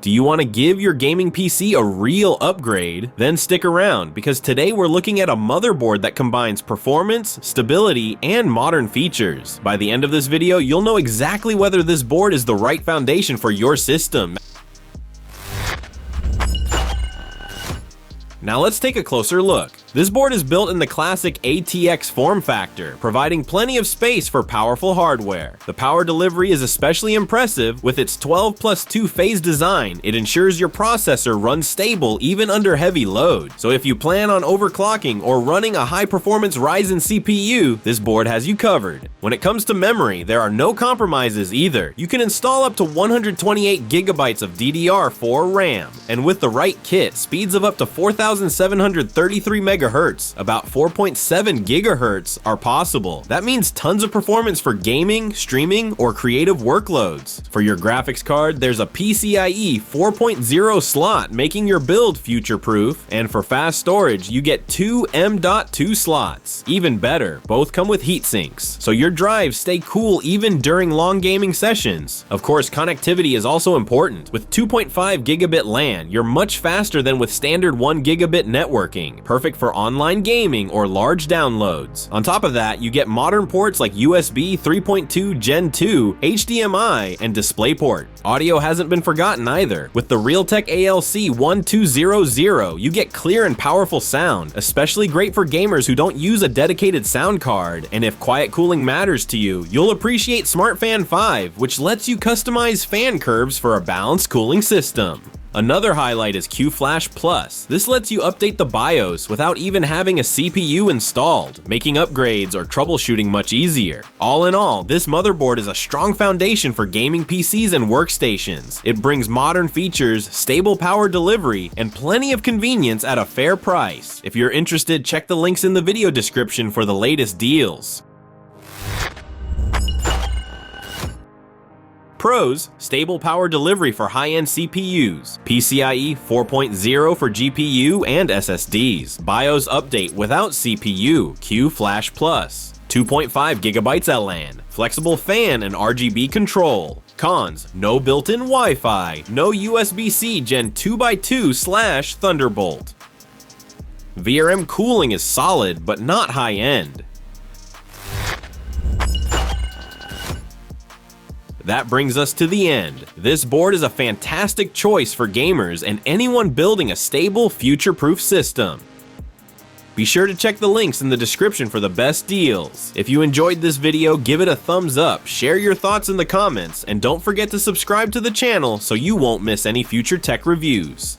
Do you want to give your gaming PC a real upgrade? Then stick around, because today we're looking at a motherboard that combines performance, stability, and modern features. By the end of this video, you'll know exactly whether this board is the right foundation for your system. Now let's take a closer look. This board is built in the classic ATX form factor, providing plenty of space for powerful hardware. The power delivery is especially impressive. With its 12+2 phase design, it ensures your processor runs stable even under heavy load. So if you plan on overclocking or running a high-performance Ryzen CPU, this board has you covered. When it comes to memory, there are no compromises either. You can install up to 128 gigabytes of DDR4 RAM, and with the right kit, speeds of up to 4,733 megahertz, about 4.7 gigahertz, are possible. That means tons of performance for gaming, streaming, or creative workloads. For your graphics card, there's a PCIe 4.0 slot, making your build future-proof, and for fast storage, you get two M.2 slots. Even better, both come with heat sinks, so your drives stay cool even during long gaming sessions. Of course, connectivity is also important. With 2.5 gigabit LAN, you're much faster than with standard 1 gigabit networking, perfect for online gaming or large downloads. On top of that, you get modern ports like USB 3.2 Gen 2, HDMI, and DisplayPort. Audio hasn't been forgotten either. With the Realtek ALC 1200, you get clear and powerful sound, especially great for gamers who don't use a dedicated sound card. And if quiet cooling matters to you, you'll appreciate SmartFan 5, which lets you customize fan curves for a balanced cooling system. Another highlight is QFlash Plus. This lets you update the BIOS without even having a CPU installed, making upgrades or troubleshooting much easier. All in all, this motherboard is a strong foundation for gaming PCs and workstations. It brings modern features, stable power delivery, and plenty of convenience at a fair price. If you're interested, check the links in the video description for the latest deals. Pros: stable power delivery for high-end CPUs, PCIe 4.0 for GPU and SSDs, BIOS update without CPU, QFlash Plus, 2.5 gigabytes LAN, flexible fan and RGB control. Cons: no built-in Wi-Fi, no USB-C Gen 2x2/Thunderbolt. VRM cooling is solid but not high-end. That brings us to the end. This board is a fantastic choice for gamers and anyone building a stable, future-proof system. Be sure to check the links in the description for the best deals. If you enjoyed this video, give it a thumbs up, share your thoughts in the comments, and don't forget to subscribe to the channel so you won't miss any future tech reviews.